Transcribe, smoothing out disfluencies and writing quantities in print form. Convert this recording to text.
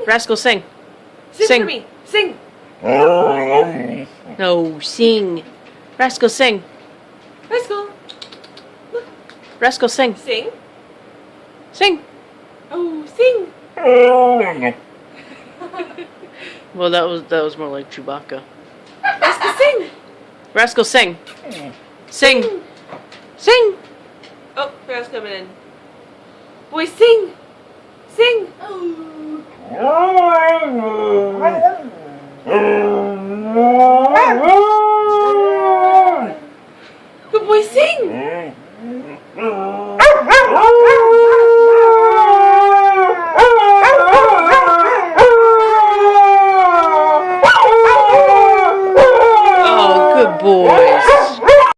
Rascal, sing. Sing for me. Sing. No, sing. Rascal, sing. Rascal. Look. Rascal, sing. Sing. Sing. Oh, sing. Well, that was more like Chewbacca. Rascal, sing. Rascal, sing. Sing. Sing. Oh, Farol's coming in. Boy, sing. Sing. Good boy, sing.